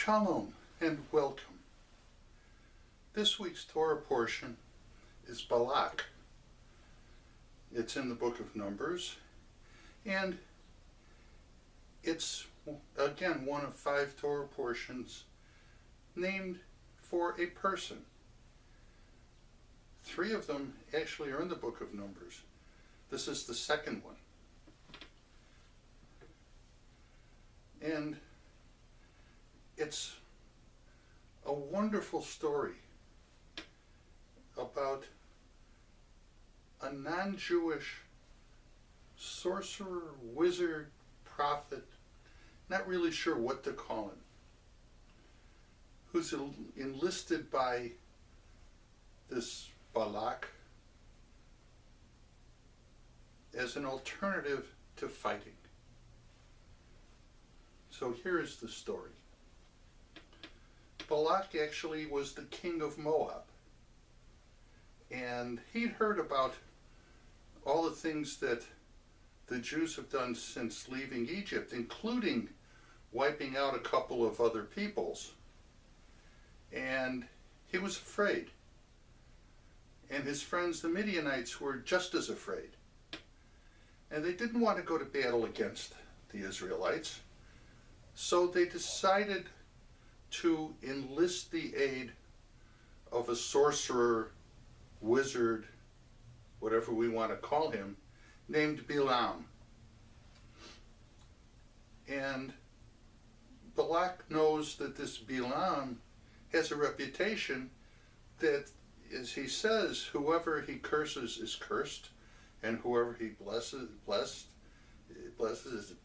Shalom and welcome. This week's Torah portion is Balak. It's in the book of Numbers, and it's again one of 5 Torah portions named for a person. 3 of them actually are in the book of Numbers. This is the second one. And it's a wonderful story about a non-Jewish sorcerer, wizard, prophet, not really sure what to call him, who's enlisted by this Balak as an alternative to fighting. So here is the story. Balak actually was the king of Moab, and he'd heard about all the things that the Jews have done since leaving Egypt, including wiping out a couple of other peoples, and he was afraid. And his friends, the Midianites, were just as afraid. And they didn't want to go to battle against the Israelites, so they decided to enlist the aid of a sorcerer, wizard, whatever we want to call him, named Balaam. And Balak knows that this Balaam has a reputation that, as he says, whoever he curses is cursed, and whoever he blesses is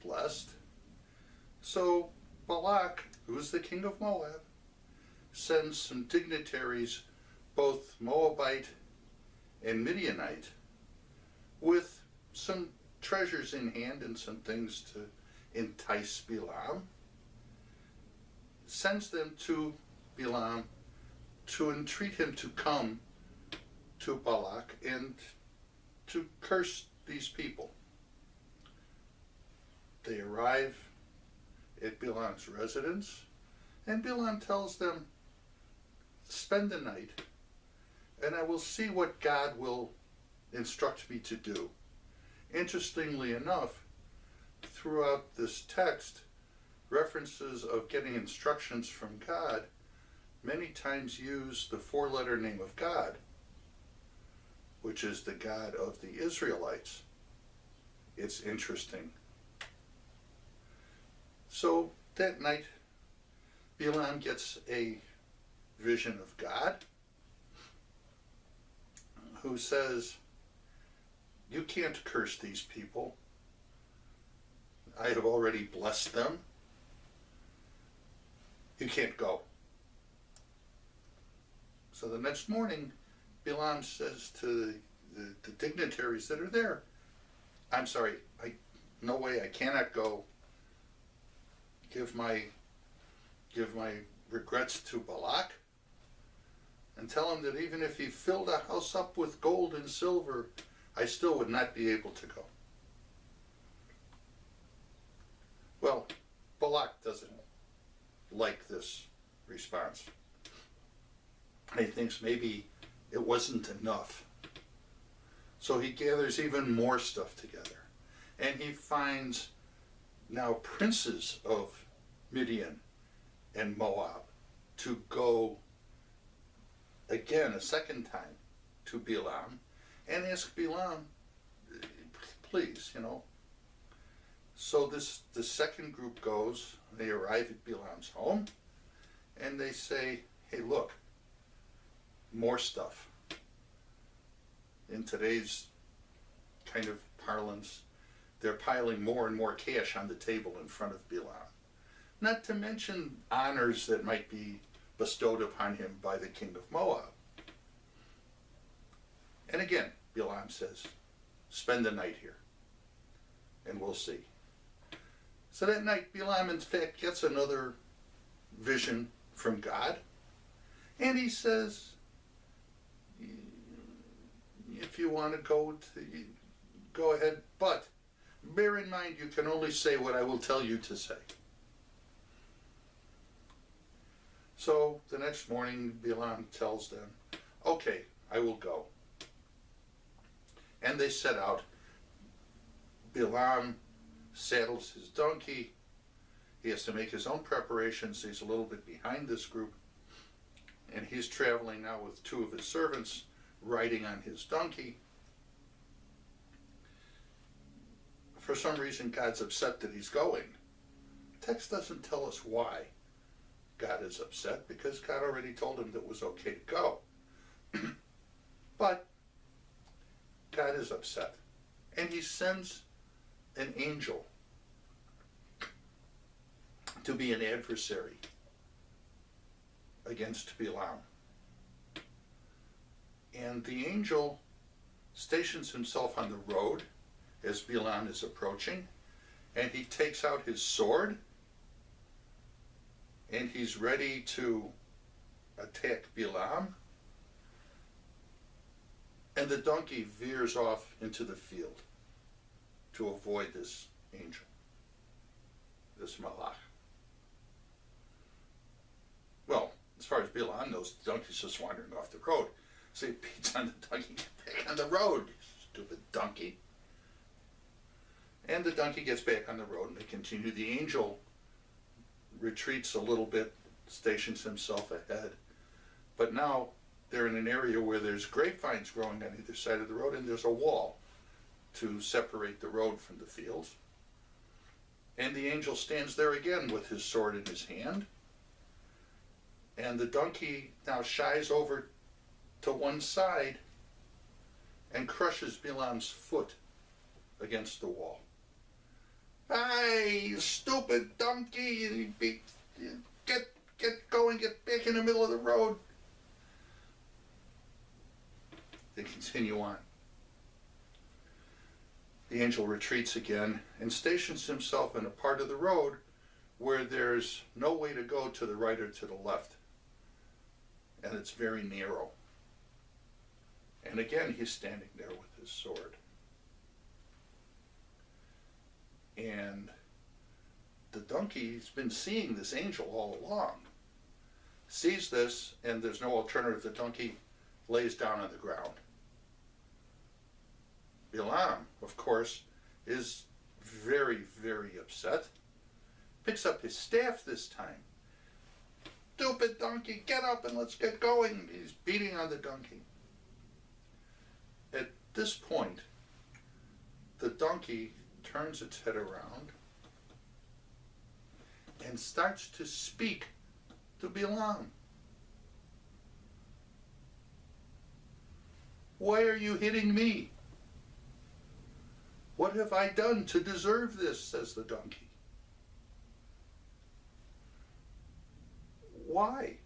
blessed. So Balak, who is the king of Moab, sends some dignitaries, both Moabite and Midianite, with some treasures in hand and some things to entice Balaam, sends them to Balaam to entreat him to come to Balak and to curse these people. They arrive at Balaam's residence, and Balaam tells them, spend the night, and I will see what God will instruct me to do. Interestingly enough, throughout this text, references of getting instructions from God many times use the 4-letter name of God, which is the God of the Israelites. It's interesting. So that night, Balaam gets a vision of God who says, you can't curse these people. I have already blessed them. You can't go. So the next morning, Balaam says to the dignitaries that are there, I'm sorry, no way, I cannot go. Give my regrets to Balak, and tell him that even if he filled a house up with gold and silver, I still would not be able to go. Well, Balak doesn't like this response. He thinks maybe it wasn't enough. So he gathers even more stuff together, and he finds now princes of Midian and Moab to go again a second time to Balaam and ask Balaam, please, So the second group goes, they arrive at Balaam's home, and they say, hey, look, more stuff. In today's kind of parlance, they're piling more and more cash on the table in front of Balaam. Not to mention honors that might be bestowed upon him by the king of Moab. And again, Balaam says, spend the night here, and we'll see. So that night, Balaam in fact gets another vision from God, and he says, if you want to go ahead, but bear in mind you can only say what I will tell you to say. So the next morning, Balaam tells them, okay, I will go. And they set out. Balaam saddles his donkey. He has to make his own preparations. He's a little bit behind this group. And he's traveling now with two of his servants, riding on his donkey. For some reason, God's upset that he's going. The text doesn't tell us why God is upset, because God already told him that it was okay to go. But God is upset. And he sends an angel to be an adversary against Balaam. And the angel stations himself on the road as Balaam is approaching, and he takes out his sword, and he's ready to attack Balaam. And the donkey veers off into the field to avoid this angel, this Malach. Well, as far as Balaam knows, the donkey's just wandering off the road. So he beats on the donkey, get back on the road, you stupid donkey. And the donkey gets back on the road, and they continue. The angel retreats a little bit, stations himself ahead. But now they're in an area where there's grapevines growing on either side of the road, and there's a wall to separate the road from the fields. And the angel stands there again with his sword in his hand. And the donkey now shies over to one side and crushes Balaam's foot against the wall. Hey, you stupid donkey! Get going, get back in the middle of the road. They continue on. The angel retreats again and stations himself in a part of the road where there's no way to go to the right or to the left. And it's very narrow. And again, he's standing there with his sword. And the donkey's been seeing this angel all along. Sees this, and there's no alternative. The donkey lays down on the ground. Balaam, of course, is very, very upset. Picks up his staff this time. Stupid donkey, get up and let's get going. He's beating on the donkey. At this point, the donkey turns its head around and starts to speak to Balaam. Why are you hitting me? What have I done to deserve this? Says the donkey. Why?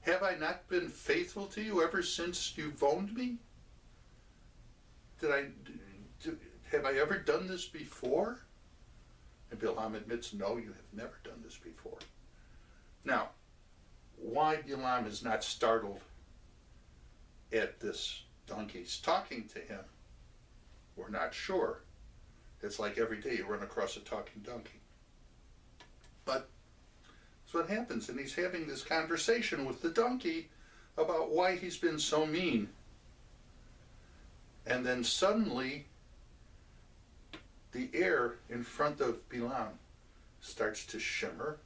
Have I not been faithful to you ever since you've owned me? Have I ever done this before? And Balaam admits, no, you have never done this before. Now, why Balaam is not startled at this donkey's talking to him, we're not sure. It's like every day you run across a talking donkey. But that's what happens, and he's having this conversation with the donkey about why he's been so mean. And then suddenly, the air in front of Balaam starts to shimmer.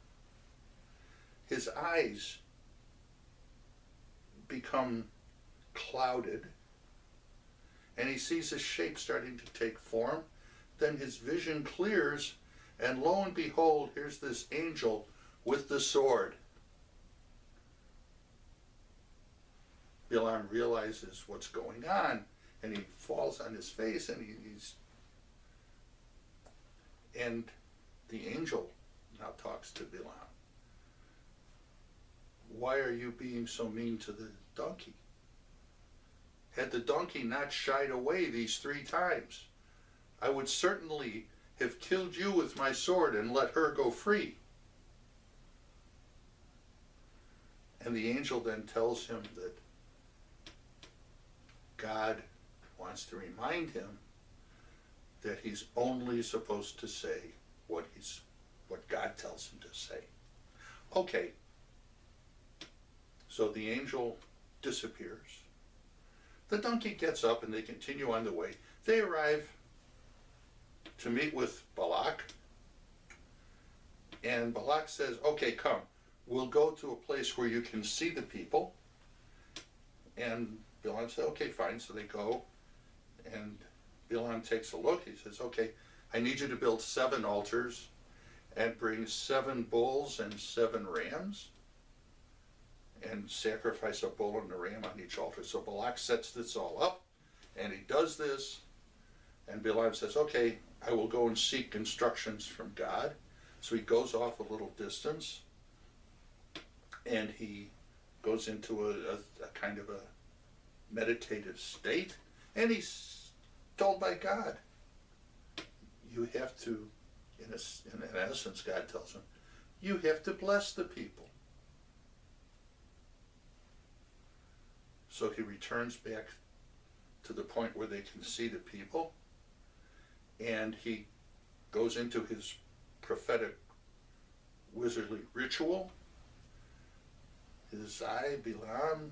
His eyes become clouded, and he sees a shape starting to take form. Then his vision clears, and lo and behold, here's this angel with the sword. Balaam realizes what's going on, and he falls on his face, and and the angel now talks to Balaam. Why are you being so mean to the donkey? Had the donkey not shied away these 3 times, I would certainly have killed you with my sword and let her go free. And the angel then tells him that God wants to remind him that he's only supposed to say what God tells him to say. Okay, so the angel disappears. The donkey gets up and they continue on the way. They arrive to meet with Balak. And Balak says, okay, come. We'll go to a place where you can see the people. And Balaam said, okay, fine. So they go. And Balaam takes a look. He says, okay, I need you to build 7 altars and bring 7 bulls and 7 rams and sacrifice a bull and a ram on each altar. So Balak sets this all up, and he does this, and Balaam says, okay, I will go and seek instructions from God. So he goes off a little distance, and he goes into a kind of a meditative state, and he's told by God, you have to, in essence, God tells him, you have to bless the people. So he returns back to the point where they can see the people, and he goes into his prophetic wizardly ritual. His eye, Balaam,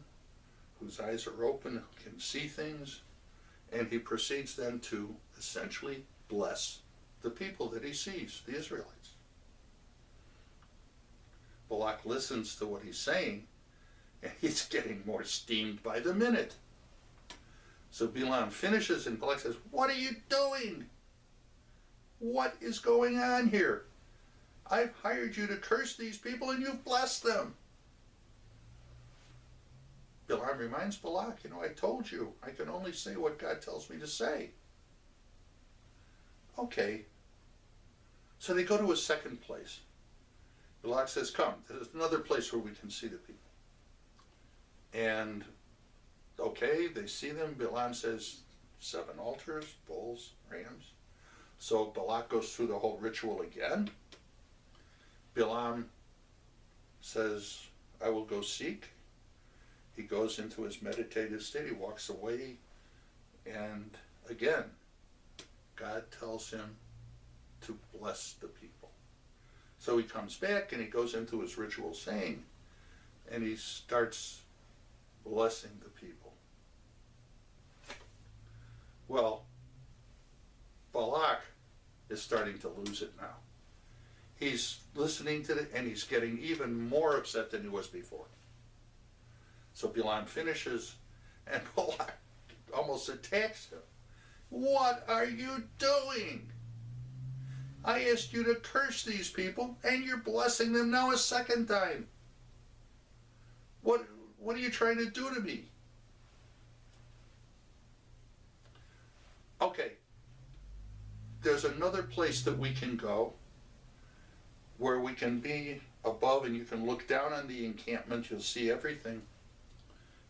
whose eyes are open, can see things, and he proceeds then to essentially bless the people that he sees, the Israelites. Balak listens to what he's saying, and he's getting more steamed by the minute. So Balaam finishes, and Balak says, what are you doing? What is going on here? I've hired you to curse these people, and you've blessed them. Balaam reminds Balak, I told you, I can only say what God tells me to say. Okay. So they go to a second place. Balak says, come, there's another place where we can see the people. And, okay, they see them. Balaam says, 7 altars, bulls, rams. So Balak goes through the whole ritual again. Balaam says, I will go seek. He goes into his meditative state. He walks away. And again, God tells him to bless the people. So he comes back and he goes into his ritual saying, and he starts blessing the people. Well, Balak is starting to lose it now. He's listening to it, and he's getting even more upset than he was before. So Balaam finishes, and Balak almost attacks him. What are you doing? I asked you to curse these people, and you're blessing them now a second time. What are you trying to do to me? Okay, there's another place that we can go where we can be above and you can look down on the encampment, you'll see everything.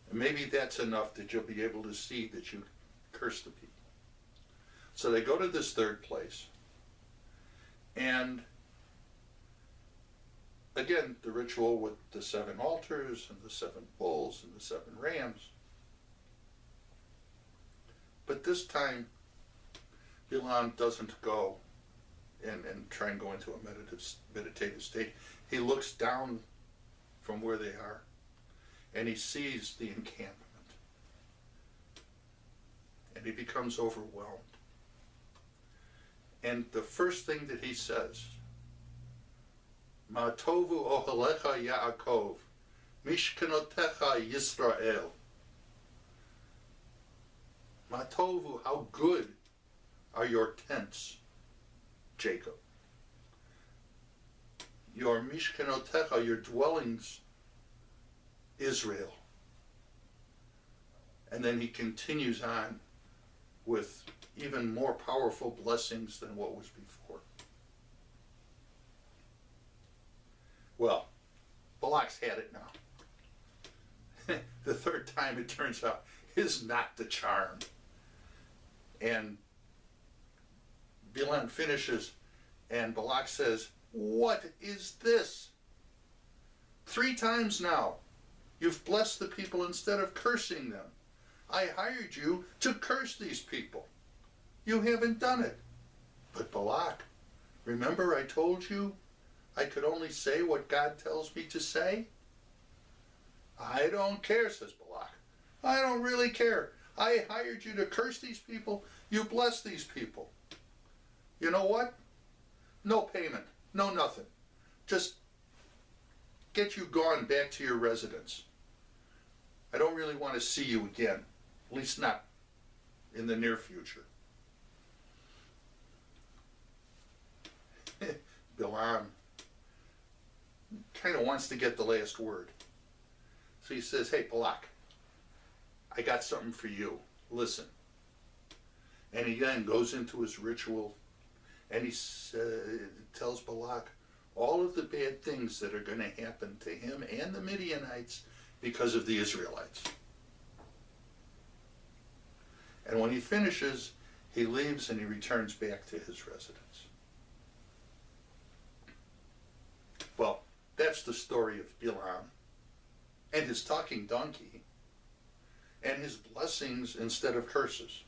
And maybe that's enough that you'll be able to see that you curse the people. So they go to this third place. And again, the ritual with the 7 altars and the 7 bulls and the 7 rams. But this time, Balaam doesn't go and try and go into a meditative state. He looks down from where they are, and he sees the encampment. And he becomes overwhelmed. And the first thing that he says, Ma tovu ohelecha Yaakov, mishkanotecha Yisrael. Ma tovu, how good are your tents, Jacob. Your mishkanotecha, your dwellings, Israel. And then he continues on with even more powerful blessings than what was before. Well, Balak's had it now. The third time, it turns out, is not the charm. And Balaam finishes, and Balak says, what is this? 3 times now, you've blessed the people instead of cursing them. I hired you to curse these people. You haven't done it. But Balak, remember I told you I could only say what God tells me to say? I don't care, says Balak. I don't really care. I hired you to curse these people. You bless these people. You know what? No payment. No nothing. Just get you gone back to your residence. I don't really want to see you again. At least not in the near future. Bilam kind of wants to get the last word. So he says, hey, Balak, I got something for you. Listen. And he then goes into his ritual and he tells Balak all of the bad things that are going to happen to him and the Midianites because of the Israelites. And when he finishes, he leaves and he returns back to his residence. Well, that's the story of Bilam and his talking donkey and his blessings instead of curses.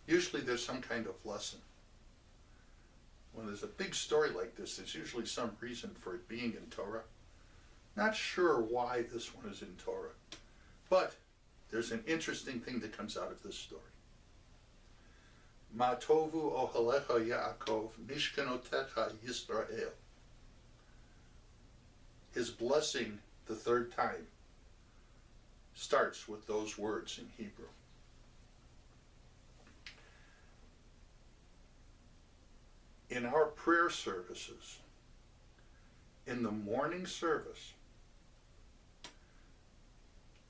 Usually there's some kind of lesson. When there's a big story like this, there's usually some reason for it being in Torah. Not sure why this one is in Torah, but there's an interesting thing that comes out of this story. Ma tovu ohalecha Yaakov, mishkanotecha Yisrael. His blessing the third time starts with those words in Hebrew. In our prayer services, in the morning service,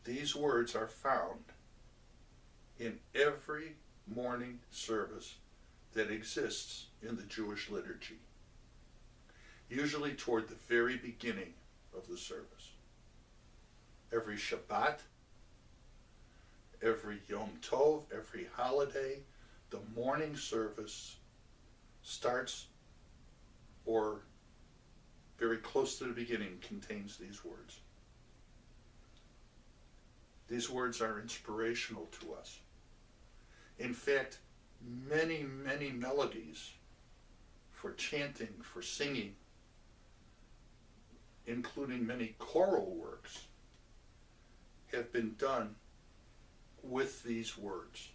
these words are found in every morning service that exists in the Jewish liturgy, usually toward the very beginning of the service. Every Shabbat, every Yom Tov, every holiday, the morning service starts, or very close to the beginning, contains these words. These words are inspirational to us. In fact, many, many melodies for chanting, for singing, including many choral works, have been done with these words.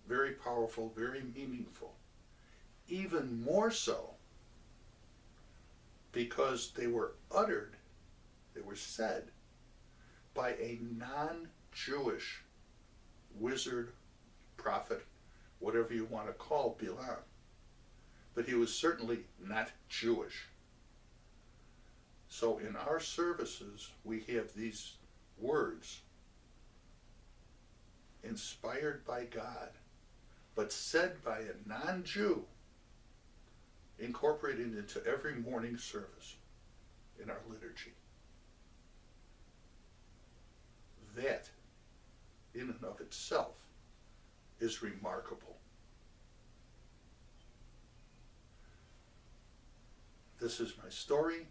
Very powerful, very meaningful. Even more so because they were uttered, they were said by a non-Jewish wizard, prophet, whatever you want to call Bilam. But he was certainly not Jewish. So in our services, we have these words inspired by God, but said by a non-Jew, incorporated into every morning service in our liturgy. That, in and of itself, is remarkable. This is my story.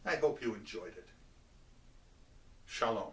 I hope you enjoyed it. Shalom.